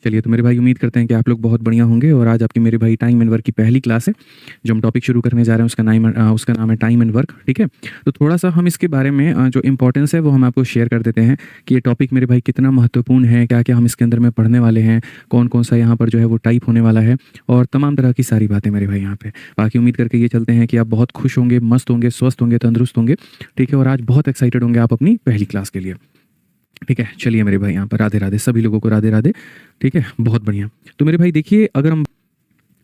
चलिए तो मेरे भाई उम्मीद करते हैं कि आप लोग बहुत बढ़िया होंगे और आज आपकी मेरे भाई टाइम एंड वर्क की पहली क्लास है। जो हम टॉपिक शुरू करने जा रहे हैं उसका नाम है टाइम एंड वर्क। ठीक है, तो थोड़ा सा हम इसके बारे में जो इंपॉर्टेंस है वो हम आपको शेयर कर देते हैं कि ये टॉपिक मेरे भाई कितना महत्वपूर्ण है, क्या क्या हम इसके अंदर में पढ़ने वाले हैं, कौन कौन सा यहाँ पर जो है वो टाइप होने वाला है और तमाम तरह की सारी बातें मेरे भाई यहाँ पे। बाकी उम्मीद करके ये चलते हैं कि आप बहुत खुश होंगे, मस्त होंगे, स्वस्थ होंगे, तंदुरुस्त होंगे। ठीक है, और आज बहुत एक्साइटेड होंगे आप अपनी पहली क्लास के लिए। ठीक है, चलिए मेरे भाई यहाँ पर राधे राधे, सभी लोगों को राधे राधे। ठीक है, बहुत बढ़िया। तो मेरे भाई देखिए, अगर हम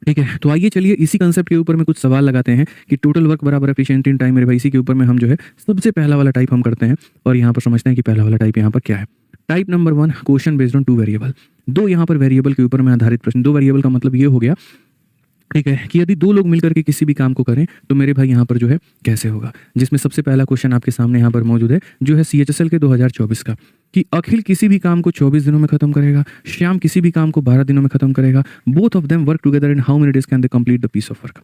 ठीक है तो आइए चलिए इसी कंसेप्ट के ऊपर में कुछ सवाल लगाते हैं कि टोटल वर्क बराबर एफिशिएंट इन टाइम। मेरे भाई इसी के ऊपर में हम जो है सबसे पहला वाला टाइप हम करते हैं और यहाँ पर समझते हैं कि पहला वाला टाइप यहाँ पर क्या है। Type number 1, question based on 2 variable. दो यहाँ पर वेरिएबल के ऊपर में आधारित प्रश्न। 2 वेरिएबल का मतलब ये हो गया, ठीक है, कि यदि 2 लोग मिलकर के किसी भी काम को करें तो मेरे भाई यहाँ पर जो है कैसे होगा। जिसमें सबसे पहला क्वेश्चन आपके सामने यहाँ पर मौजूद है जो है CHSL के 2024 का, कि अखिल किसी भी काम को 24 दिनों में खत्म करेगा, श्याम किसी भी काम को 12 दिनों में खत्म करेगा। Both of them work together in how many days can they complete the piece of work.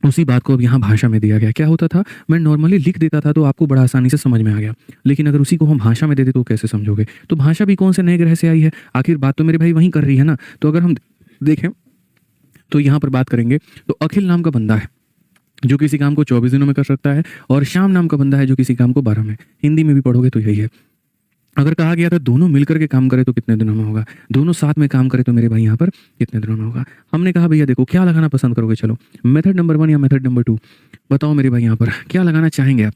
उसी बात को अब यहाँ भाषा में दिया गया। क्या होता था, मैं नॉर्मली लिख देता था तो आपको बड़ा आसानी से समझ में आ गया, लेकिन अगर उसी को हम भाषा में दे दे तो कैसे समझोगे। तो भाषा भी कौन से नए ग्रह से आई है, आखिर बात तो मेरे भाई वहीं कर रही है ना। तो अगर हम देखें तो यहाँ पर बात करेंगे तो अखिल नाम का बंदा है जो किसी काम को 24 दिनों में कर सकता है और श्याम नाम का बंदा है जो किसी काम को 12 में। हिंदी में भी पढ़ोगे तो यही है। अगर कहा गया था दोनों मिलकर के काम करे तो कितने दिनों में होगा, दोनों साथ में काम करे तो मेरे भाई यहाँ पर कितने दिनों में होगा। हमने कहा भैया देखो क्या लगाना पसंद करोगे, चलो मेथड नंबर 1 या मेथड नंबर 2, बताओ मेरे भाई यहाँ पर क्या लगाना चाहेंगे आप,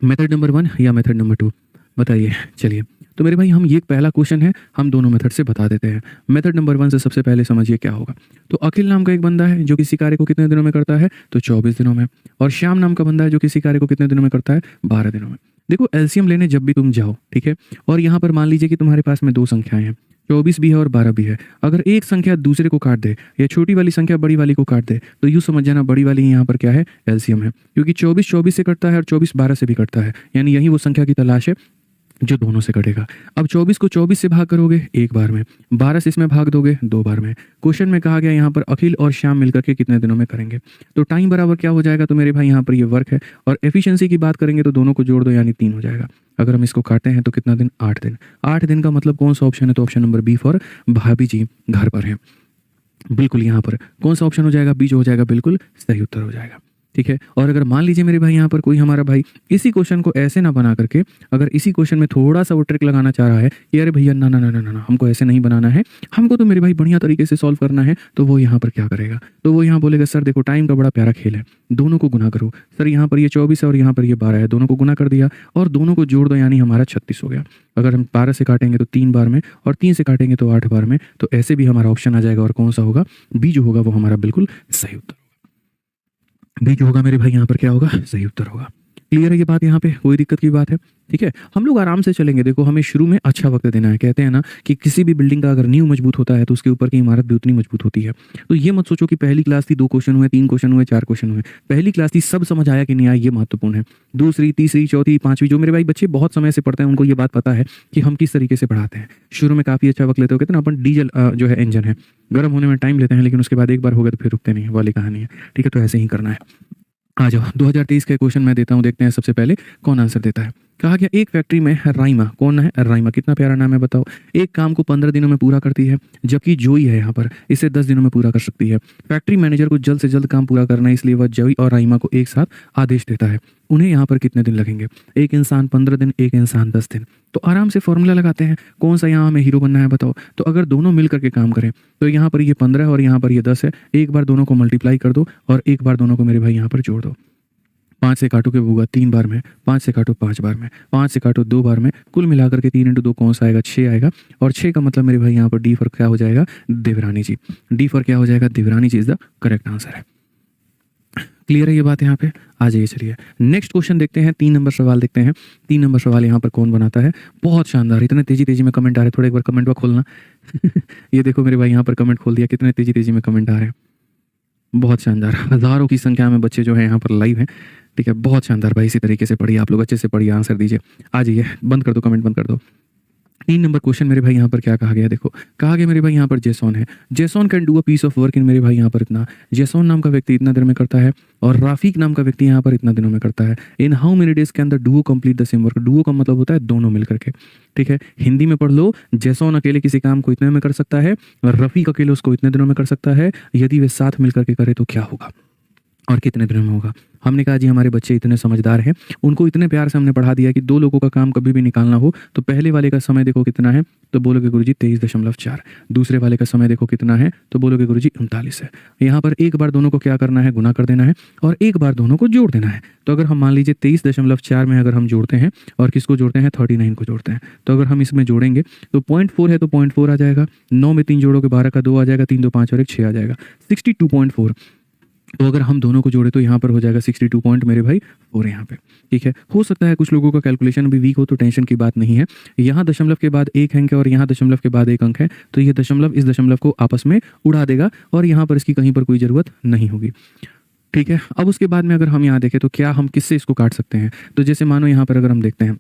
मेथड नंबर 1 या मेथड नंबर 2, बताइए। चलिए तो मेरे भाई हम ये पहला क्वेश्चन है हम दोनों मेथड से बता देते हैं। मेथड नंबर 1 से सबसे पहले समझिए क्या होगा। तो अखिल नाम का एक बंदा है जो किसी कार्य को कितने दिनों में करता है, तो 24 दिनों में। और श्याम नाम का बंदा है जो किसी कार्य को कितने दिनों में करता है, 12 दिनों में। देखो एलसीएम लेने जब भी तुम जाओ, ठीक है, और यहाँ पर मान लीजिए कि तुम्हारे पास में 2 संख्याएं हैं, 24 भी है और 12 भी है। अगर एक संख्या दूसरे को काट दे या छोटी वाली संख्या बड़ी वाली को काट दे तो यूँ समझ जाना बड़ी वाली यहाँ पर क्या है, एलसीएम है। क्योंकि 24 24 से कटता है और 24 12 से भी कटता है, यानी यही वो संख्या की तलाश है जो दोनों से कटेगा। अब 24 को 24 से भाग करोगे एक बार में, 12 से इसमें भाग दोगे 2 बार में। क्वेश्चन में कहा गया यहाँ पर अखिल और श्याम मिलकर के कितने दिनों में करेंगे, तो टाइम बराबर क्या हो जाएगा, तो मेरे भाई यहाँ पर ये वर्क है। और एफिशिएंसी की बात करेंगे तो दोनों को जोड़ दो यानी 3 हो जाएगा। अगर हम इसको काटते हैं तो कितना दिन, 8 दिन। 8 दिन का मतलब कौन सा ऑप्शन है, तो ऑप्शन नंबर बी फॉर भाभी जी घर पर है। बिल्कुल यहाँ पर कौन सा ऑप्शन हो जाएगा, बी जो हो जाएगा बिल्कुल सही उत्तर हो जाएगा। ठीक है, और अगर मान लीजिए मेरे भाई यहाँ पर कोई हमारा भाई इसी क्वेश्चन को ऐसे ना बना करके अगर इसी क्वेश्चन में थोड़ा सा वो ट्रिक लगाना चाह रहा है कि अरे भैया ना ना ना ना ना ना हमको ऐसे नहीं बनाना है, हमको तो मेरे भाई बढ़िया तरीके से सॉल्व करना है, तो वो यहाँ पर क्या करेगा, तो वो यहाँ बोलेगा सर देखो टाइम का बड़ा प्यारा खेल है, दोनों को गुना करो। सर यहाँ पर ये 24 है और यहाँ पर ये 12 है, दोनों को गुना कर दिया और दोनों को जोड़ दो यानी हमारा 36 हो गया। अगर हम 12 से काटेंगे तो 3 बार में और 3 से काटेंगे तो 8 बार में, तो ऐसे भी हमारा ऑप्शन आ जाएगा और कौन सा होगा, बी जो होगा वो हमारा बिल्कुल सही उत्तर। बी जो होगा मेरे भाई यहाँ पर क्या होगा, सही उत्तर होगा। क्लियर है ये बात, यहाँ पे कोई दिक्कत की बात है। ठीक है, हम लोग आराम से चलेंगे। देखो हमें शुरू में अच्छा वक्त देना है। कहते हैं ना कि किसी भी बिल्डिंग का अगर नींव मजबूत होता है तो उसके ऊपर की इमारत भी उतनी मजबूत होती है। तो ये मत सोचो कि पहली क्लास थी 2 क्वेश्चन हुए, 3 क्वेश्चन हुए, 4 क्वेश्चन हुए। पहली क्लास थी सब समझ आया कि नहीं आया, ये महत्वपूर्ण है। दूसरी, तीसरी, चौथी, 5वीं जो मेरे भाई बच्चे बहुत समय से पढ़ते हैं उनको ये बात पता है कि हम किस तरीके से पढ़ाते हैं। शुरू में काफ़ी अच्छा वक्त लेते हो, कहते हैं ना अपन डीजल जो है इंजन है, गर्म होने में टाइम लेते हैं लेकिन उसके बाद एक बार हो गया तो फिर रुकते नहीं, वाली कहानी है। ठीक है, तो ऐसे ही करना है। आ जाओ 2023 का क्वेश्चन मैं देता हूं, देखते हैं सबसे पहले कौन आंसर देता है। कहा गया एक फैक्ट्री में राइमा, कौन है राइमा, कितना प्यारा नाम है बताओ, एक काम को 15 दिनों में पूरा करती है, जबकि जोई है यहाँ पर इसे 10 दिनों में पूरा कर सकती है। फैक्ट्री मैनेजर को जल्द से जल्द काम पूरा करना है, इसलिए वह जोई और राइमा को एक साथ आदेश देता है। उन्हें यहाँ पर कितने दिन लगेंगे, एक इंसान 15 दिन, एक इंसान 10 दिन। तो आराम से फॉर्मूला लगाते हैं, कौन सा यहाँ हमें हीरो बनना है बताओ। तो अगर दोनों मिल करके काम करें तो यहाँ पर ये 15 और यहाँ पर ये 10 है, एक बार दोनों को मल्टीप्लाई कर दो और एक बार दोनों को मेरे भाई यहाँ पर जोड़ दो। 5 से काटो के होगा 3 बार में, 5 से काटो 5 बार में, 5 से काटो 2 बार में, कुल मिलाकर के 3 × 2 कौन सा आएगा, 6 आएगा। और 6 का मतलब मेरे भाई यहाँ पर डी फॉर क्या हो जाएगा, देवरानी जी। डी फॉर क्या हो जाएगा, देवरानी जी इज द करेक्ट आंसर है। क्लियर है ये बात यहाँ पे, आ जाइए चलिए नेक्स्ट क्वेश्चन देखते हैं। 3 नंबर सवाल देखते हैं। 3 नंबर सवाल यहाँ पर कौन बनाता है, बहुत शानदार। इतने तेजी में कमेंट आ रहे हैं, थोड़ा एक बार कमेंट बॉक्स खोलना ये देखो मेरे भाई यहाँ पर कमेंट खोल दिया, कितने तेजी में कमेंट आ रहे हैं, बहुत शानदार। हज़ारों की संख्या में बच्चे जो है यहाँ पर लाइव हैं। ठीक है, बहुत शानदार भाई, इसी तरीके से पढ़िए आप लोग, अच्छे से पढ़िए, आंसर दीजिए। आ जाइए, बंद कर दो कमेंट, बंद कर दो। 3 नंबर क्वेश्चन मेरे भाई यहाँ पर क्या कहा गया देखो, कहा गया मेरे भाई यहाँ पर जेसन है। Jason can do a piece of work in मेरे भाई यहाँ पर इतना, जेसन नाम का व्यक्ति इतना देर में करता है और राफिक नाम का व्यक्ति यहाँ पर इतना दिनों में करता है। इन हाउ मेनी डेज के अंदर Duo complete the same work, Duo का मतलब होता है दोनों मिलकर के, ठीक है। हिंदी में पढ़ लो, जेसन अकेले किसी काम को इतने में कर सकता है और रफीक अकेले उसको इतने दिनों में कर सकता है। यदि वे साथ मिलकर के करे तो क्या होगा और कितने दिनों में होगा। हमने कहा जी हमारे बच्चे इतने समझदार हैं, उनको इतने प्यार से हमने पढ़ा दिया कि दो लोगों का काम कभी भी निकालना हो तो पहले वाले का समय देखो कितना है, तो बोलोगे गुरुजी 23.4। दूसरे वाले का समय देखो कितना है, तो बोलोगे गुरुजी 39 है। यहाँ पर एक बार दोनों को क्या करना है, गुना कर देना है और एक बार दोनों को जोड़ देना है। तो अगर हम मान लीजिए 23.4 में अगर हम जोड़ते हैं और किसको जोड़ते हैं, 39 को जोड़ते हैं, तो अगर हम इसमें जोड़ेंगे तो 0.4 है तो 0.4 आ जाएगा, 9 में 3 जोड़ोगे 12 का 2 आ जाएगा, 3 2 5 और 1 6 आ जाएगा, 62.4। तो अगर हम दोनों को जोड़े तो यहाँ पर हो जाएगा 62 पॉइंट मेरे भाई 4 यहाँ पे, ठीक है। हो सकता है कुछ लोगों का कैलकुलेशन भी वीक हो, तो टेंशन की बात नहीं है। यहाँ दशमलव के बाद एक अंक है और यहाँ दशमलव के बाद एक अंक है, तो ये दशमलव इस दशमलव को आपस में उड़ा देगा और यहाँ पर इसकी कहीं पर कोई ज़रूरत नहीं होगी, ठीक है। अब उसके बाद में अगर हम यहाँ देखें तो क्या हम किससे इसको काट सकते हैं, तो जैसे मानो यहाँ पर अगर हम देखते हैं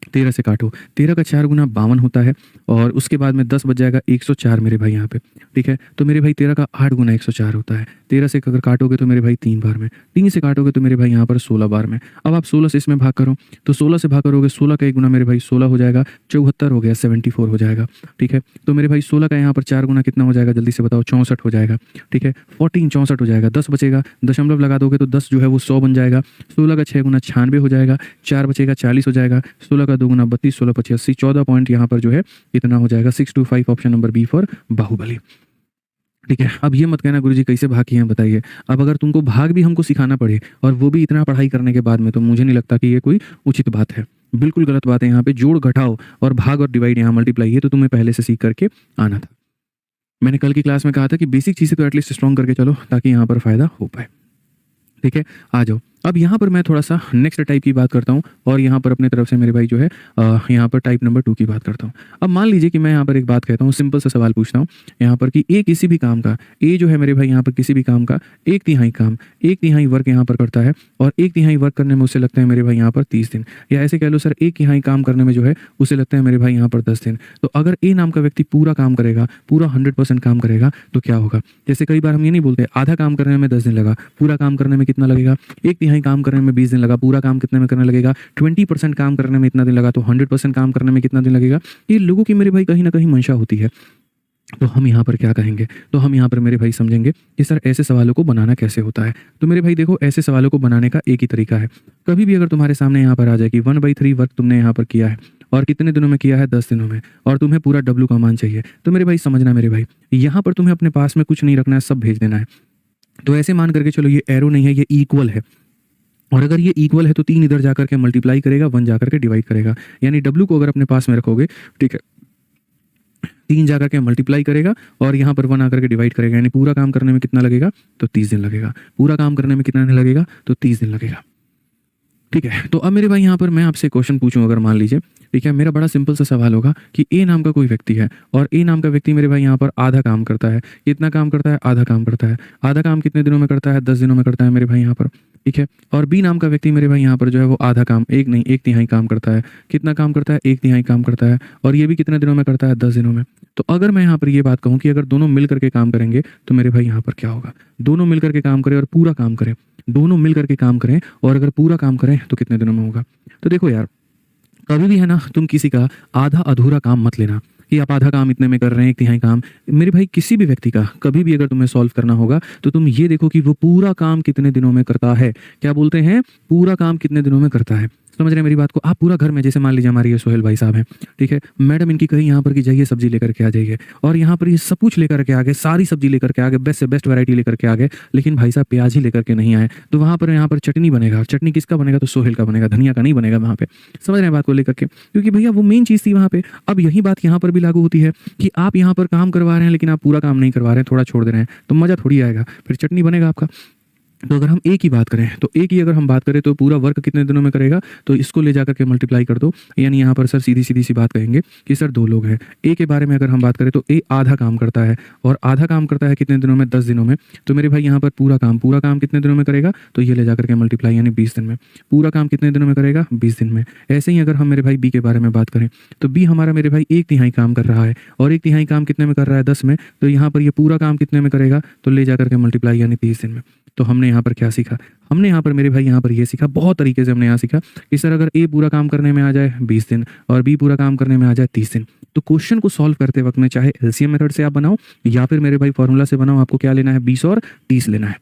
13 से काटो, 13 का 4 गुना 52 होता है और उसके बाद में 10 बच जाएगा 104 मेरे भाई यहाँ पे, ठीक है। तो मेरे भाई 13 का 8 गुना 104 होता है। 13 से अगर काटोगे तो मेरे भाई 3 बार में, 3 से काटोगे तो मेरे भाई यहाँ पर 16 बार में। अब आप 16 से इसमें भाग करो, तो 16 से भाग करोगे, 16 का 1 गुना मेरे भाई 16 हो जाएगा, 74 हो गया, 74 हो जाएगा, ठीक है। तो मेरे भाई 16 का यहाँ पर 4 गुना कितना हो जाएगा, जल्दी से बताओ, 64 हो जाएगा, ठीक है। 14 64 हो जाएगा, 10 बचेगा, दशमलव लगा दोगे तो 10 जो है वो 100 बन जाएगा। 16 का 6 गुना 96 हो जाएगा, 4 बचेगा 40 हो जाएगा, 16 का 2 गुना 32, 16 25 80, 14 पॉइंट यहाँ पर जो है इतना हो जाएगा। 625 option number B for Baahubali, ठीक है। अब ये मत कहना गुरुजी कैसे भाग किए हैं बताइए। अब अगर तुमको भाग भी हमको सिखाना पड़े और वो भी इतना पढ़ाई करने के बाद में, तो मुझे नहीं लगता कि ये कोई उचित बात है, बिल्कुल गलत बात है। यहाँ पे जोड़ घटाओ और भाग और डिवाइड, यहाँ मल्टीप्लाई, ये तो तुम्हें पहले से सीख करके आना था। मैंने कल की क्लास में कहा था कि बेसिक चीज़ें तो एटलीस्ट स्ट्रॉन्ग करके चलो ताकि यहाँ पर फायदा हो पाए, ठीक है। आ जाओ, अब यहाँ पर मैं थोड़ा सा नेक्स्ट टाइप की बात करता हूँ और यहाँ पर अपने तरफ से मेरे भाई जो है यहाँ पर टाइप नंबर 2 की बात करता हूँ। अब मान लीजिए कि मैं यहाँ पर एक बात कहता हूँ, सिंपल सा सवाल पूछता हूँ यहाँ पर कि ए किसी भी काम का, ए जो है मेरे भाई यहाँ पर किसी भी काम का 1/3 काम, 1/3 वर्क यहाँ पर करता है और 1/3 वर्क करने में उसे लगता है मेरे भाई यहाँ पर 30 दिन, या ऐसे कह लो सर 1/3 काम करने में जो है उसे लगता है मेरे भाई यहाँ पर 10 दिन। तो अगर ए नाम का व्यक्ति पूरा काम करेगा, पूरा 100% काम करेगा तो क्या होगा। जैसे कई बार हम ये नहीं बोलते आधा काम करने में 10 दिन लगा, पूरा काम करने में कितना लगेगा, 1/3 काम करने में 20 दिन लगा, पूरा काम कितने में करने लगेगा, 20% काम करने में इतना दिन लगा, तो 100% काम करने में कितना दिन लगेगा। ये लोगों की मेरे भाई कहीं ना कहीं मंशा होती है। तो हम यहाँ पर क्या कहेंगे, तो हम यहाँ पर मेरे भाई समझेंगे कि सर ऐसे सवालों को बनाना कैसे होता है। तो मेरे भाई देखो, ऐसे सवालों को बनाने का एक ही तरीका है। कभी भी अगर तुम्हारे सामने यहाँ पर आ जाए कि 1/3 वर्क तुमने यहाँ पर किया है और कितने दिनों में किया है, 10 दिनों में, और तुम्हें पूरा W का मान चाहिए, तो मेरे भाई समझना मेरे भाई, यहाँ पर तुम्हें अपने पास में कुछ नहीं रखना है, सब भेज देना है। तो ऐसे मान करके चलो ये एरो नहीं है, ये इक्वल है, और अगर ये इक्वल है तो 3 इधर जाकर के मल्टीप्लाई करेगा, 1 जाकर के डिवाइड करेगा। यानी W को अगर अपने पास में रखोगे, ठीक है, 3 जाकर के मल्टीप्लाई करेगा और यहाँ पर 1 आकर के डिवाइड करेगा। यानी पूरा काम करने में कितना लगेगा, तो 30 दिन लगेगा। पूरा काम करने में कितना दिन लगेगा, तो 30 दिन लगेगा, ठीक है। तो अब मेरे भाई यहाँ पर मैं आपसे क्वेश्चन पूछूं, अगर मान लीजिए, ठीक है, मेरा बड़ा सिंपल सा सवाल होगा कि ए नाम का कोई व्यक्ति है और ए नाम का व्यक्ति मेरे भाई यहाँ पर आधा काम करता है। कितना काम करता है, आधा काम करता है। आधा काम कितने दिनों में करता है, 10 दिनों में करता है मेरे भाई यहाँ पर, ठीक है। और बी नाम का व्यक्ति मेरे भाई यहाँ पर जो है वो आधा काम, 1/3 काम करता है। कितना काम करता है, 1/3 काम करता है, और ये भी कितने दिनों में करता है, 10 दिनों में। तो अगर मैं यहाँ पर ये बात कहूँ कि अगर दोनों मिल करके काम करेंगे तो मेरे भाई यहाँ पर क्या होगा, दोनों मिल करके काम करें और पूरा काम करें, दोनों मिल करके काम करें और अगर पूरा काम करें तो कितने दिनों में होगा। तो देखो यार, कभी भी है ना, तुम किसी का आधा अधूरा काम मत लेना कि आप आधा काम इतने में कर रहे हैं, 1/3 काम। मेरे भाई किसी भी व्यक्ति का कभी भी अगर तुम्हें सॉल्व करना होगा तो तुम ये देखो कि वो पूरा काम कितने दिनों में करता है। क्या बोलते हैं, पूरा काम कितने दिनों में करता है। समझ रहे हैं मेरी बात को। आप पूरा घर में, जैसे मान लीजिए हमारे ये सोहेल भाई साहब हैं, ठीक है, मैडम इनकी कहीं यहाँ पर कि जाइए सब्जी लेकर के आ जाइए, और यहाँ पर ये सब कुछ लेकर के आ गए, सारी सब्जी लेकर के आ गए, बेस्ट से बेस्ट वैरायटी लेकर के आ गए, लेकिन भाई साहब प्याज ही लेकर के नहीं आए। तो वहाँ पर यहाँ पर चटनी बनेगा, चटनी किसका बनेगा, तो सोहेल का बनेगा, धनिया का नहीं बनेगा वहाँ पे। समझ रहे हैं बात को लेकर के, क्योंकि भैया वो मेन चीज़ थी वहाँ पे। अब यही बात यहाँ पर भी लागू होती है कि आप यहाँ पर काम करवा रहे हैं लेकिन आप पूरा काम नहीं करवा रहे हैं, थोड़ा छोड़ दे रहे हैं, तो मज़ा थोड़ी आएगा, फिर चटनी बनेगा आपका। तो अगर हम ए की बात करें तो ए की अगर हम बात करें तो पूरा वर्क कितने दिनों में करेगा, तो इसको ले जाकर के मल्टीप्लाई कर दो। यानी यहाँ पर सर सीधी सीधी सी बात कहेंगे कि सर 2 लोग हैं। ए के बारे में अगर हम बात करें तो ए आधा काम करता है, और आधा काम करता है कितने दिनों में, 10 दिनों में। तो मेरे भाई यहाँ पर पूरा काम कितने दिनों में करेगा, तो ये ले जाकर के मल्टीप्लाई, यानी 20 दिन में। पूरा काम कितने दिनों में करेगा, 20 दिन में। ऐसे ही अगर हम मेरे भाई बी के बारे में बात करें तो बी हमारा मेरे भाई 1/3 काम कर रहा है, और 1/3 काम कितने में कर रहा है, 10 में। तो यहाँ पर ये पूरा काम कितने में करेगा, तो ले जाकर के मल्टीप्लाई, यानी 30 दिन में। तो हमने यहाँ पर क्या सीखा, हमने यहाँ पर मेरे भाई यहाँ पर ये सीखा, बहुत तरीके से हमने यहाँ सीखा कि सर अगर ए पूरा काम करने में आ जाए 20 दिन और बी पूरा काम करने में आ जाए 30 दिन, तो क्वेश्चन को सॉल्व करते वक्त में चाहे एलसीएम मेथड से आप बनाओ या फिर मेरे भाई फॉर्मूला से बनाओ, आपको क्या लेना है, 20 और 30 लेना है।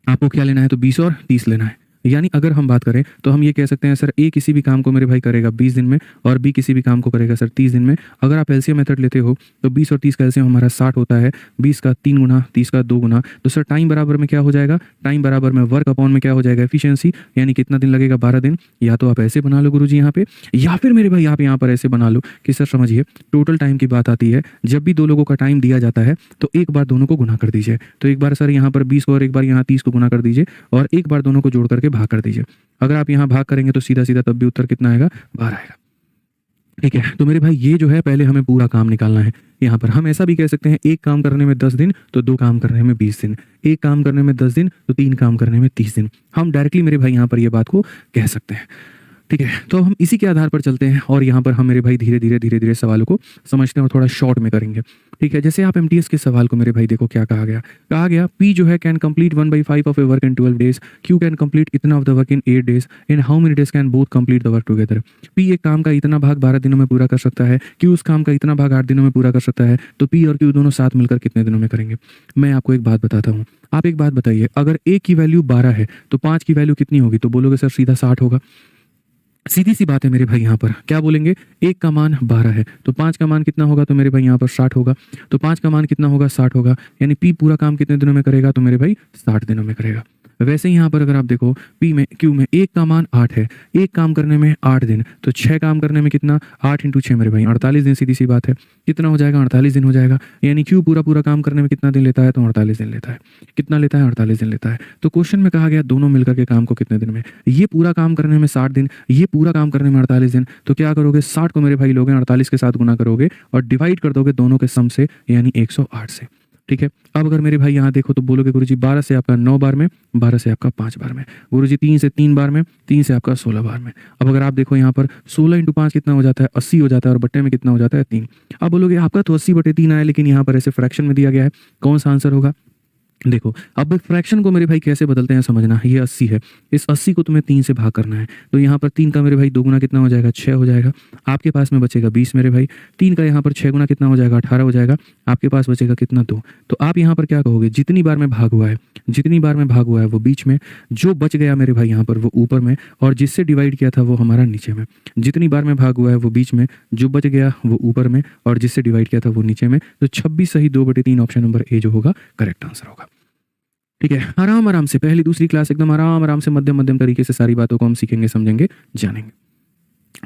आपको क्या लेना है, तो 20 और 30 लेना है। यानी अगर हम बात करें तो हम ये कह सकते हैं सर ए किसी भी काम को मेरे भाई करेगा 20 दिन में, और बी किसी भी काम को करेगा सर 30 दिन में। अगर आप एलसीएम मेथड लेते हो तो 20 और 30 का एलसीएम हमारा 60 होता है, 20 का 3 गुना, 30 का 2 गुना। तो सर टाइम बराबर में क्या हो जाएगा, टाइम बराबर में वर्क अपॉन में क्या हो जाएगा, एफिशिएंसी। यानी कितना दिन लगेगा, 12 दिन। या तो आप ऐसे बना लो गुरुजी यहाँ पे, या फिर मेरे भाई आप यहाँ पर ऐसे बना लो कि सर समझिए टोटल टाइम की बात आती है, जब भी 2 लोगों का टाइम दिया जाता है तो एक बार दोनों को गुना कर दीजिए। तो एक बार सर यहाँ पर 20 को और एक बार यहाँ 30 को गुना कर दीजिए, और एक बार दोनों को जोड़ करके भाग कर दीजिए। अगर आप यहाँ भाग करेंगे तो सीधा सीधा तब भी उत्तर कितना आएगा, 12 आएगा। ठीक है, तो मेरे भाई ये जो है पहले हमें पूरा काम निकालना है। यहाँ पर हम ऐसा भी कह सकते हैं, एक काम करने में 10 दिन तो 2 काम करने में 20 दिन, एक काम करने में 10 दिन तो 3 काम करने में 30 दिन। हम डायरेक्टली मेरे भाई यहाँ पर ये बात को कह सकते हैं। ठीक है, तो हम इसी के आधार पर चलते हैं, और यहाँ पर हम मेरे भाई धीरे धीरे सवालों को समझते हैं और थोड़ा शॉर्ट में करेंगे। ठीक है, जैसे आप एमटीएस के सवाल को मेरे भाई देखो क्या कहा गया, पी जो है can complete 1/5 of a work in 12 days, Q can complete इतना of the work in 8 days, in how many days can both complete the work together. P एक काम का इतना भाग 12 दिनों में पूरा कर सकता है, क्यू उस काम का इतना भाग 8 दिनों में पूरा कर सकता है, तो पी और क्यू दोनों साथ मिलकर कितने दिनों में करेंगे। मैं आपको एक बात बताता हूँ, आप एक बात बताइए, अगर ए की वैल्यू 12 है तो 5 की वैल्यू कितनी होगी, तो बोलोगे सर सीधा 60 होगा। सीधी सी बात है मेरे भाई, यहाँ पर क्या बोलेंगे, एक का मान 12 है तो 5 का मान कितना होगा, तो मेरे भाई यहाँ पर 60 होगा। तो 5 का मान कितना होगा, 60 होगा। यानी पी पूरा काम कितने दिनों में करेगा, तो मेरे भाई 60 दिनों में करेगा। वैसे ही यहाँ पर अगर आप देखो पी में क्यू में एक का मान 8 है, एक काम करने में 8 दिन, तो 6 काम करने में कितना, 8 × 6 मेरे भाई 48 दिन। सीधी सी बात है, कितना हो जाएगा, 48 दिन हो जाएगा। यानी क्यू पूरा काम करने में कितना दिन लेता है, तो 48 दिन लेता है। कितना लेता है, 48 दिन लेता है। तो क्वेश्चन में कहा गया दोनों मिलकर के काम को कितने दिन में, ये पूरा काम करने में 60 दिन, ये पूरा काम करने में 48 दिन। तो क्या करोगे, 60 को मेरे भाई लोगे 48 के साथ गुना करोगे और डिवाइड कर दोगे दोनों के सम से, यानी 108 से। ठीक है, अब अगर मेरे भाई यहाँ देखो तो बोलोगे गुरुजी 12 से आपका 9 बार में, 12 से आपका 5 बार में, गुरुजी 3 से 3 बार में, 3 से आपका 16 बार में। अब अगर आप देखो यहाँ पर 16 × 5 कितना हो जाता है, 80 हो जाता है, और बट्टे में कितना हो जाता है, 3। अब बोलोगे आपका तो 80/3 आया, लेकिन यहाँ पर ऐसे फ्रैक्शन में दिया गया है, कौन सा आंसर होगा। देखो अब फ्रैक्शन को मेरे भाई कैसे बदलते हैं समझना। ये 80 है, इस 80 को तुम्हें 3 से भाग करना है, तो यहाँ पर 3 का मेरे भाई 2 गुना कितना हो जाएगा, 6 हो जाएगा। आपके पास में बचेगा 20 मेरे भाई। 3 का यहाँ पर 6 गुना कितना हो जाएगा, 18 हो जाएगा। आपके पास बचेगा कितना, 2। तो आप यहाँ पर क्या कहोगे, जितनी बार में भाग हुआ है, जितनी बार में भाग हुआ है वो बीच में, जो बच गया मेरे भाई यहाँ पर वो ऊपर में, और जिससे डिवाइड किया था वो हमारा नीचे में। जितनी बार में भाग हुआ है वो बीच में, जो बच गया वो ऊपर में, और जिससे डिवाइड किया था वो नीचे में। तो 26 सही 2/3 ऑप्शन नंबर ए जो होगा करेक्ट आंसर होगा। ठीक है, आराम से पहली दूसरी क्लास एकदम आराम से मध्यम तरीके से सारी बातों को हम सीखेंगे, समझेंगे, जानेंगे।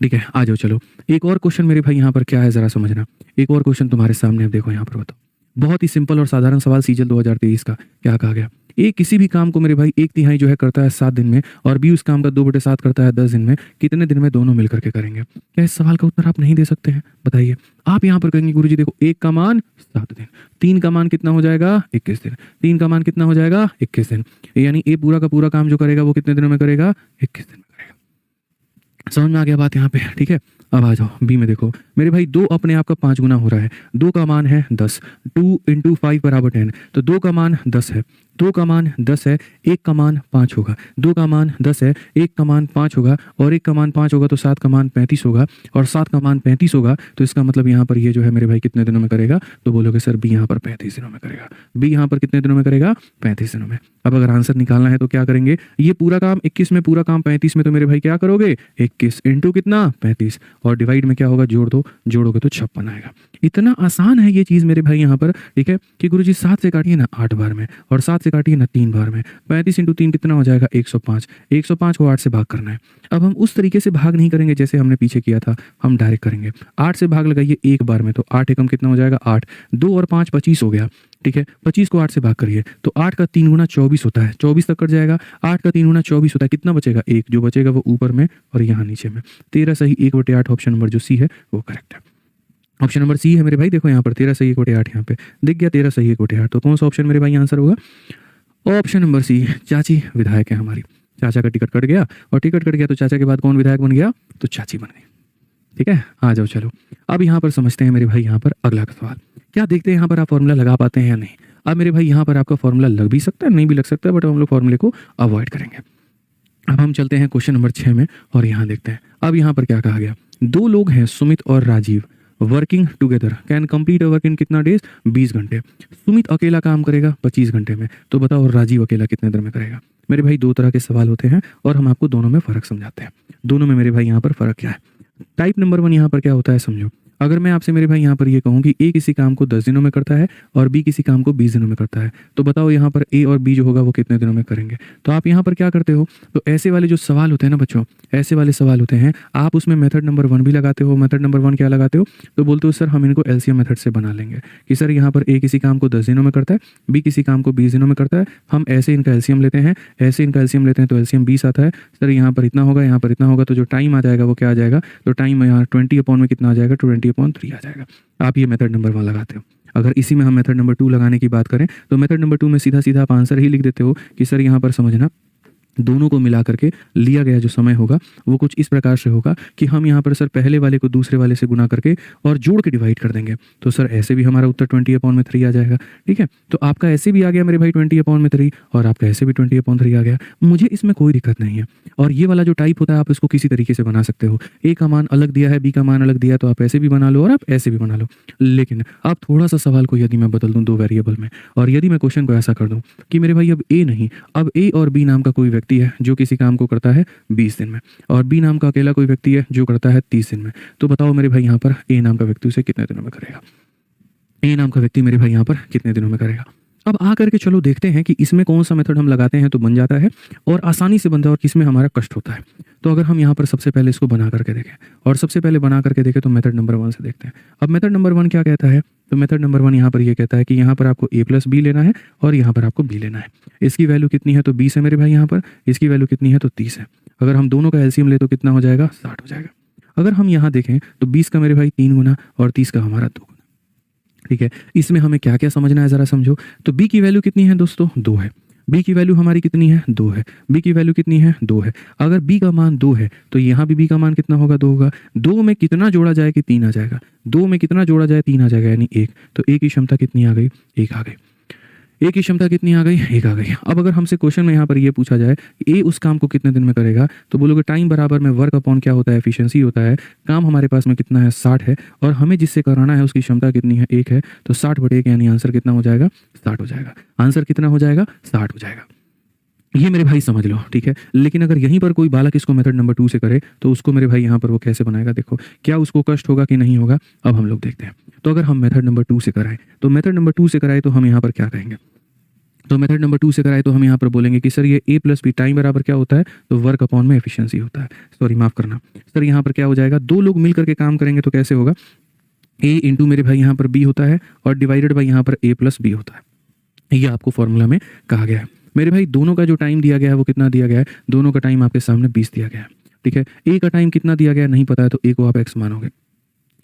ठीक है, आ जाओ चलो। एक और क्वेश्चन मेरे भाई यहाँ पर क्या है जरा समझना। एक और क्वेश्चन तुम्हारे सामने, अब देखो यहाँ पर बताओ, बहुत ही सिंपल और साधारण सवाल, सीजल 2023 का। क्या कहा गया, ए किसी भी काम को मेरे भाई 1/3 जो है करता है 7 दिन में, और बी उस काम का 2/7 करता है 10 दिन में, कितने दिन में दोनों मिलकर के करेंगे। क्या इस सवाल का उत्तर आप नहीं दे सकते हैं, बताइए। आप यहाँ पर कहेंगे गुरुजी देखो 1 का मान 7 दिन, 3 का मान कितना हो जाएगा, 21 दिन, 3 का मान कितना हो जाएगा, 21 दिन। यानी ए पूरा का पूरा काम जो करेगा वो कितने दिनों में करेगा, 21 दिन में करेगा। समझ में आ गया बात यहाँ पे। ठीक है, अब आ जाओ बी में देखो मेरे भाई 2 अपने आप का 5 गुना हो रहा है। 2 का मान है 10, 2 × 5 = 10, तो 2 का मान 10 है, 2 का मान 10 है, 1 का मान 5 होगा। 2 का मान 10 है, 1 का मान 5 होगा, और 1 का मान 5 होगा तो 7 का मान 35 होगा, और 7 का मान 35 होगा। तो इसका मतलब यहाँ पर ये जो है मेरे भाई कितने दिनों में करेगा, तो बोलोगे सर बी यहाँ पर 35 दिनों में करेगा। बी यहाँ पर कितने दिनों में करेगा, 35 दिनों में। अब अगर आंसर निकालना है तो क्या करेंगे, ये पूरा काम 21 में, पूरा काम 35 में, तो मेरे भाई क्या करोगे, 21 × कितना, 35, और डिवाइड में क्या होगा, जोड़ दो, जोड़ोगे तो 56 आएगा। इतना आसान है ये चीज मेरे भाई यहाँ पर। ठीक है, कि गुरुजी 7 से काटिए ना 8 बार में, और 7 8 से काटिए ना 3 बार में, 35 इंटू 3 कितना हो जाएगा 105, 105 को 8 से भाग करना है। अब हम उस तरीके से भाग नहीं करेंगे जैसे हमने पीछे किया था, हम डायरेक्ट करेंगे। 8 से भाग लगाइए एक बार में, तो 8 एकम कितना हो जाएगा 8, 2 और 5 25 हो गया, ठीक है। 25 को 8 से भाग करिए तो 8 का 3 गुना 24 होता है, 24 तक कट जाएगा। 8 का 3 गुना 24 होता है, कितना बचेगा 1, जो बचेगा वो ऊपर में और यहाँ नीचे में। 13 सही 1/8, ऑप्शन नंबर जो सी है वो करेक्ट है। ऑप्शन नंबर सी है मेरे भाई, देखो यहाँ पर 13 सही 1/8 यहाँ पे दिख गया, 13 सही 1/8। तो कौन सा ऑप्शन मेरे भाई आंसर होगा? ऑप्शन नंबर सी, चाची विधायक है हमारी। चाचा का टिकट कट गया, और टिकट कट गया तो चाचा के बाद कौन विधायक बन गया? तो चाची बन गई, ठीक है। आ जाओ चलो, अब यहाँ पर समझते हैं मेरे भाई यहाँ पर अगला सवाल। क्या देखते हैं यहाँ पर आप फॉर्मूला लगा पाते हैं या नहीं? अब मेरे भाई यहाँ पर आपका फॉर्मूला लग भी सकता है, नहीं भी लग सकता है, बट हम लोग फॉर्मूले को अवॉइड करेंगे। अब हम चलते हैं क्वेश्चन नंबर 6 में और यहाँ देखते हैं। अब यहाँ पर क्या कहा गया? 2 लोग हैं सुमित और Rajiv, working together can complete a work in कितना डेज? 20 घंटे। सुमित अकेला काम करेगा 25 घंटे में, तो बताओ राजीव अकेला कितने देर में करेगा? मेरे भाई 2 तरह के सवाल होते हैं और हम आपको दोनों में फ़र्क समझाते हैं। दोनों में मेरे भाई यहाँ पर फ़र्क क्या है? टाइप नंबर 1 यहाँ पर क्या होता है समझो। अगर मैं आपसे मेरे भाई यहाँ पर ये कहूँ कि ए किसी काम को 10 दिनों में करता है और बी किसी काम को 20 दिनों में करता है, तो बताओ यहाँ पर ए और बी जो होगा वो कितने दिनों में करेंगे? तो आप यहाँ पर क्या करते हो? तो ऐसे वाले जो सवाल होते हैं ना बच्चों, ऐसे वाले सवाल होते हैं, आप उसमें मेथड नंबर 1 भी लगाते हो। मेथड नंबर 1 क्या लगाते हो? तो बोलते हो सर हम इनको एलसीएम मेथड से बना लेंगे कि सर यहाँ पर ए किसी काम को 10 दिनों में करता है, बी किसी काम को 20 दिनों में करता है, हम ऐसे इनका एलसीएम लेते हैं, ऐसे इनका एलसीएम लेते हैं तो एलसीएम 20 आता है। सर यहाँ पर इतना होगा, यहाँ पर इतना होगा, तो जो टाइम आ जाएगा वो क्या आ जाएगा? तो टाइम यहाँ 20 में कितना आ जाएगा? 20/3 आ जाएगा। आप ये मेथड नंबर 1 लगाते हो। अगर इसी में हम मेथड नंबर 2 लगाने की बात करें तो मेथड नंबर 2 में सीधा सीधा आप आंसर ही लिख देते हो कि सर यहाँ पर समझना, दोनों को मिला करके लिया गया जो समय होगा वो कुछ इस प्रकार से होगा कि हम यहाँ पर सर पहले वाले को दूसरे वाले से गुना करके और जोड़ के डिवाइड कर देंगे। तो सर ऐसे भी हमारा उत्तर 20/3 आ जाएगा, ठीक है। तो आपका ऐसे भी आ गया मेरे भाई 20/3 और आपका ऐसे भी 20/3 आ गया, मुझे इसमें कोई दिक्कत नहीं है। और ये वाला जो टाइप होता है आप इसको किसी तरीके से बना सकते हो। ए का मान अलग दिया है, बी का मान अलग दिया है, तो आप ऐसे भी बना लो और आप ऐसे भी बना लो। लेकिन आप थोड़ा सा सवाल को यदि मैं बदल दूँ 2 वेरिएबल में, और यदि मैं क्वेश्चन को ऐसा कर दूँ कि मेरे भाई अब ए नहीं, अब ए और बी नाम का कोई व्यक्ति है जो किसी काम को करता है 20 दिन में, और बी नाम का अकेला कोई व्यक्ति है जो करता है 30 दिन में, तो बताओ मेरे भाई यहाँ पर ए नाम का व्यक्ति उसे कितने दिनों में करेगा? ए नाम का व्यक्ति मेरे भाई यहाँ पर कितने दिनों में करेगा? अब आ करके चलो देखते हैं कि इसमें कौन सा मेथड हम लगाते हैं तो बन जाता है और आसानी से बनता है और किसमें हमारा कष्ट होता है। तो अगर हम यहाँ पर सबसे पहले इसको बना करके देखें, और सबसे पहले बना करके देखें तो मेथड नंबर 1 से देखते हैं। अब मेथड नंबर 1 क्या कहता है? तो मेथड नंबर 1 यहाँ पर ये कहता है कि यहाँ पर आपको a + b लेना है और यहाँ पर आपको b लेना है। इसकी वैल्यू कितनी है? तो 20 है मेरे भाई यहाँ पर। इसकी वैल्यू कितनी है? तो 30 है। अगर हम दोनों का एलसीएम ले तो कितना हो जाएगा? 60 हो जाएगा। अगर हम यहाँ देखें तो 20 का मेरे भाई 3 गुना और 30 का हमारा 2 गुना, ठीक है। इसमें हमें क्या क्या समझना है ज़रा समझो। तो b की वैल्यू कितनी है दोस्तों? 2 है। b की वैल्यू हमारी कितनी है? 2 है। b की वैल्यू कितनी है? 2 है। अगर b का मान 2 है तो यहाँ भी b का मान कितना होगा? 2 होगा। 2 में कितना जोड़ा जाए कि 3 आ जाएगा? 2 में कितना जोड़ा जाए? 3 आ जाएगा, यानी 1। तो a की क्षमता कितनी आ गई? 1 आ गई। ए की क्षमता कितनी आ गई? 1 आ गई। अब अगर हमसे क्वेश्चन में यहाँ पर ये पूछा जाए कि ए उस काम को कितने दिन में करेगा, तो बोलोगे टाइम बराबर में वर्क अपॉन क्या होता है? एफिशिएंसी होता है। काम हमारे पास में कितना है? 60 है, और हमें जिससे कराना है उसकी क्षमता कितनी है? 1 है। तो 60/1 यानी आंसर कितना हो जाएगा? 60 हो जाएगा। आंसर कितना हो जाएगा? 60 हो जाएगा। ये मेरे भाई समझ लो, ठीक है। लेकिन अगर यहीं पर कोई बालक इसको मेथड नंबर 2 से करे तो उसको मेरे भाई यहाँ पर वो कैसे बनाएगा? देखो, क्या उसको कष्ट होगा कि नहीं होगा? अब हम लोग देखते हैं। तो अगर हम मेथड नंबर 2 से कराएं तो मेथड नंबर 2 से कराए तो हम यहाँ पर क्या कहेंगे? तो मेथड नंबर 2 से कराए तो हम यहाँ पर बोलेंगे कि सर ये a + b टाइम बराबर क्या होता है? तो वर्क अपॉन में एफिशिएंसी होता है। सॉरी माफ करना सर, यहाँ पर क्या हो जाएगा? 2 लोग मिल करके काम करेंगे तो कैसे होगा? a इंटू मेरे भाई यहाँ पर b होता है और डिवाइडेड बाई यहाँ पर a + b होता है। ये आपको फॉर्मूला में कहा गया है। मेरे भाई दोनों का जो टाइम दिया गया है वो कितना दिया गया है? दोनों का टाइम आपके सामने 20 दिया गया है, ठीक है। a का टाइम कितना दिया गया है नहीं पता है, तो a को आप x मानोगे।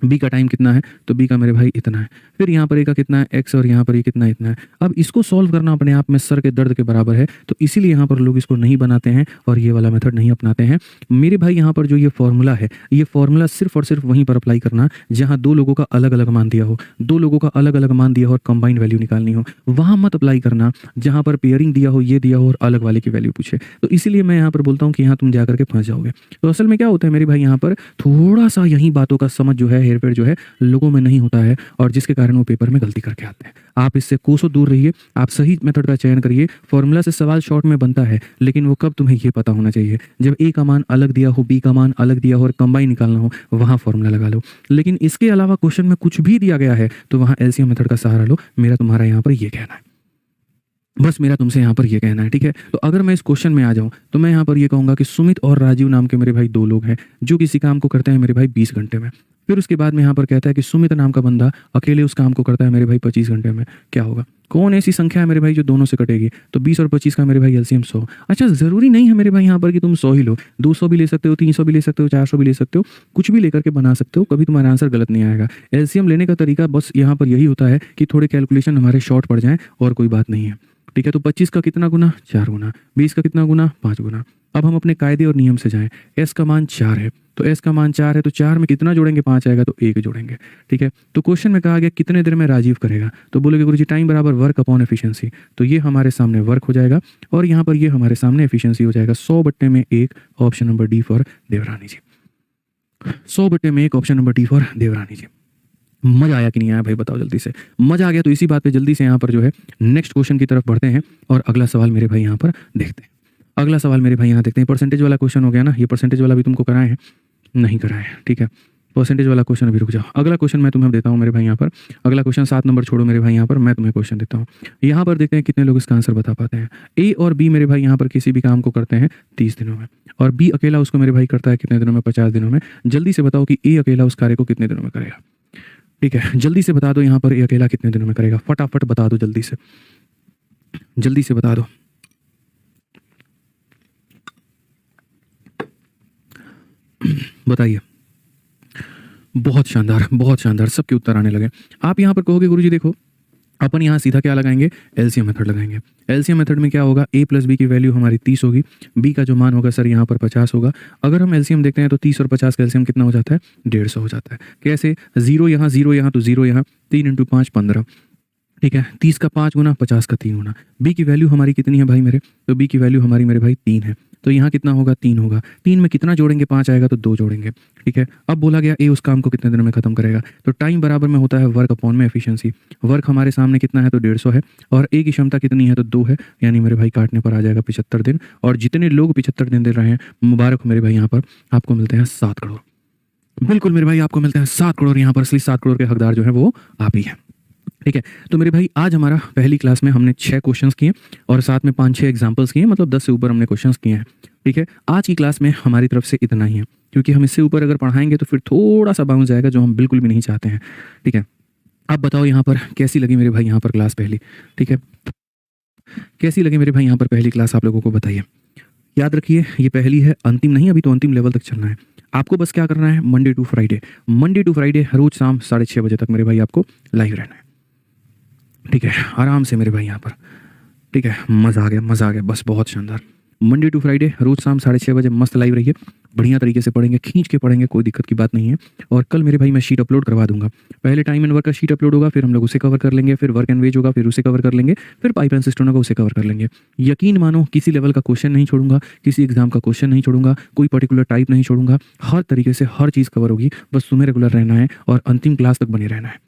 बी का टाइम कितना है? तो बी का मेरे भाई इतना है। फिर यहाँ पर ए का कितना है? एक्स, और यहाँ पर ये कितना इतना है। अब इसको सॉल्व करना अपने आप में सर के दर्द के बराबर है, तो इसीलिए यहाँ पर लोग इसको नहीं बनाते हैं और ये वाला मेथड नहीं अपनाते हैं। मेरे भाई यहाँ पर जो ये फॉर्मूला है, ये फॉर्मूला सिर्फ और सिर्फ वहीं पर अप्लाई करना जहाँ 2 लोगों का अलग अलग मान दिया हो, 2 लोगों का अलग अलग मान दिया हो और कंबाइंड वैल्यू निकालनी हो। वहाँ मत अप्लाई करना जहाँ पर पेयरिंग दिया हो, ये दिया हो और अलग वाले की वैल्यू पूछे। तो इसीलिए मैं यहाँ पर बोलता हूँ कि यहाँ तुम जाकर के फंस जाओगे। तो असल में क्या होता है मेरे भाई, यहाँ पर थोड़ा सा यही बातों का समझ जो है, हेरफेर जो है लोगों में नहीं होता है, और जिसके कारण वो पेपर में गलती करके आते हैं। आप इससे कोसों दूर रहिए, आप सही मेथड का चयन करिए। फॉर्मूला से सवाल शॉर्ट में बनता है, लेकिन वो कब तुम्हें ये पता होना चाहिए, जब ए का मान अलग दिया हो, बी का मान अलग दिया हो और कंबाइन निकालना हो, वहाँ फॉर्मूला लगा लो। लेकिन इसके अलावा क्वेश्चन में कुछ भी दिया गया है तो वहाँ एलसीएम मेथड का सहारा लो। मेरा तुम्हारा यहाँ पर ये कहना है। बस मेरा तुमसे यहाँ पर ये कहना है, ठीक है। तो अगर मैं इस क्वेश्चन में आ जाऊँ तो मैं यहाँ पर ये कहूँगा कि सुमित और राजीव नाम के मेरे भाई 2 लोग हैं जो किसी काम को करते हैं मेरे भाई 20 घंटे में। फिर उसके बाद में यहाँ पर कहता है कि सुमित नाम का बंदा अकेले उस काम को करता है मेरे भाई 25 घंटे में। क्या होगा? कौन ऐसी संख्या है मेरे भाई जो दोनों से कटेगी? तो 20 और 25 का मेरे भाई एलसीएम 100। अच्छा, ज़रूरी नहीं है मेरे भाई यहाँ पर कि तुम 100 ही लो, 200 भी ले सकते हो, 300 भी ले सकते हो, 400 भी ले सकते हो, कुछ भी लेकर के बना सकते हो, कभी तुम्हारा आंसर गलत नहीं आएगा। एलसीएम लेने का तरीका बस यहाँ पर यही होता है कि थोड़े कैलकुलेशन हमारे शॉर्ट पड़ जाएँ और कोई बात नहीं है, ठीक है। तो 25 का कितना गुना? 4 गुना। 20 का कितना गुना? 5 गुना। अब हम अपने कायदे और नियम से जाएं। एस का मान 4 है, तो एस का मान 4 है तो 4 में कितना जोड़ेंगे? 5 आएगा तो 1 जोड़ेंगे, ठीक है। तो क्वेश्चन में कहा गया कितने देर में राजीव करेगा, तो बोलोगे गुरुजी टाइम बराबर वर्क अपॉन एफिशिएंसी। तो ये हमारे सामने वर्क हो जाएगा और यहाँ पर ये हमारे सामने एफिशिएंसी हो जाएगा 100/1। ऑप्शन नंबर डी फॉर देवरानी जी। 100/1 ऑप्शन नंबर डी फॉर देवरानी जी। मजा आया कि नहीं आया भाई, बताओ जल्दी से। मजा आ गया तो इसी बात पे जल्दी से यहाँ पर जो है नेक्स्ट क्वेश्चन की तरफ बढ़ते हैं और अगला सवाल मेरे भाई यहाँ पर देखते हैं। अगला सवाल मेरे भाई यहाँ देखते हैं। परसेंटेज वाला क्वेश्चन हो गया ना, ये परसेंटेज वाला भी तुमको कराए हैं? नहीं कराए, ठीक है। परसेंटेज वाला क्वेश्चन अभी रुक जाओ, अगला क्वेश्चन मैं तुम्हें देता हूँ मेरे भाई यहाँ पर। अगला क्वेश्चन 7 नंबर छोड़ो मेरे भाई, यहाँ पर मैं तुम्हें क्वेश्चन देता हूँ। यहाँ पर देखते हैं कितने लोग इसका आंसर बता पाते हैं। ए और बी मेरे भाई यहाँ पर किसी भी काम को करते हैं 30 दिनों में और बी अकेला उसको मेरे भाई करता है कितने दिनों में? 50 दिनों में। जल्दी से बताओ कि ए अकेला उस कार्य को कितने दिनों में करेगा, ठीक है। जल्दी से बता दो यहाँ पर ए अकेला कितने दिनों में करेगा, फटाफट बता दो, जल्दी से, जल्दी से बता दो। बताइए। बहुत शानदार, बहुत शानदार, सबके उत्तर आने लगे। आप यहाँ पर कहोगे गुरुजी देखो अपन यहाँ सीधा क्या लगाएंगे? एलसीएम मेथड लगाएंगे। एलसीएम मेथड में क्या होगा? a प्लस बी की वैल्यू हमारी 30 होगी, b का जो मान होगा सर यहाँ पर 50 होगा। अगर हम एलसीएम देखते हैं तो 30 और 50 का एलसीएम कितना हो जाता है? 150 हो जाता है। कैसे? 0 यहाँ, 0 यहाँ, तो 0 यहाँ, 3 × 5 15, ठीक है। 30 का 5 गुना, 50 का 3 गुना। बी की वैल्यू हमारी कितनी है भाई मेरे? तो बी की वैल्यू हमारी मेरे भाई 3 है, तो यहाँ कितना होगा? 3 होगा। 3 में कितना जोड़ेंगे? 5 आएगा तो 2 जोड़ेंगे, ठीक है। अब बोला गया ए उस काम को कितने दिनों में खत्म करेगा, तो टाइम बराबर में होता है वर्क अपॉन में एफिशिएंसी। वर्क हमारे सामने कितना है? तो 150 है और ए की क्षमता कितनी है? तो 2 है, यानी मेरे भाई काटने पर आ जाएगा 75 दिन। और जितने लोग 75 दिन दे रहे हैं, मुबारक हो मेरे भाई, यहाँ पर आपको मिलते हैं 7 करोड़। बिल्कुल मेरे भाई, आपको मिलते हैं 7 करोड़। यहाँ पर असली 7 करोड़ के हकदार जो है वो आप ही हैं, ठीक है। तो मेरे भाई आज हमारा पहली क्लास में हमने 6 क्वेश्चंस किए और साथ में 5-6 एग्जांपल्स किए, मतलब 10 से ऊपर हमने क्वेश्चंस किए हैं, ठीक है। आज की क्लास में हमारी तरफ से इतना ही है, क्योंकि हम इससे ऊपर अगर पढ़ाएंगे तो फिर थोड़ा सा बाउंस जाएगा, जो हम बिल्कुल भी नहीं चाहते हैं, ठीक है। आप बताओ यहाँ पर कैसी लगी मेरे भाई यहाँ पर क्लास पहली, ठीक है। कैसी लगी मेरे भाई यहाँ पर पहली क्लास, आप लोगों को बताइए। याद रखिए ये पहली है, अंतिम नहीं, अभी तो अंतिम लेवल तक चलना है। आपको बस क्या करना है? मंडे टू फ्राइडे रोज शाम 6:30 बजे तक मेरे भाई आपको लाइव रहना है, ठीक है। आराम से मेरे भाई यहाँ पर, ठीक है। मज़ा आ गया, मज़ा आ गया, बस बहुत शानदार। मंडे टू फ्राइडे रोज शाम 6:30 बजे मस्त लाइव रहिए, बढ़िया तरीके से पढ़ेंगे, खींच के पढ़ेंगे, कोई दिक्कत की बात नहीं है। और कल मेरे भाई मैं शीट अपलोड करवा दूंगा। पहले टाइम एंड वर्क का शीट अपलोड होगा, फिर हम लोग उसे कवर कर लेंगे, फिर वर्क एंड वेज होगा, फिर उसे कवर कर लेंगे, फिर पाइप एंड सिस्टम होगा, उसे कवर कर लेंगे। यकीन मानो किसी लेवल का क्वेश्चन नहीं छोड़ूंगा, किसी एग्जाम का क्वेश्चन नहीं छोड़ूंगा, कोई पर्टिकुलर टाइप नहीं छोड़ूंगा, हर तरीके से हर चीज़ कवर होगी। बस तुम्हें रेगुलर रहना है और अंतिम क्लास तक बने रहना है,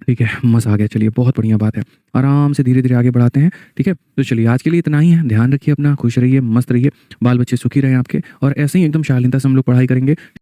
ठीक है। मज़ा आ गया, चलिए बहुत बढ़िया बात है। आराम से धीरे धीरे आगे बढ़ाते हैं, ठीक है। तो चलिए आज के लिए इतना ही है। ध्यान रखिए अपना, खुश रहिए, मस्त रहिए, बाल बच्चे सुखी रहें आपके, और ऐसे ही एकदम शालीनता से हम लोग पढ़ाई करेंगे।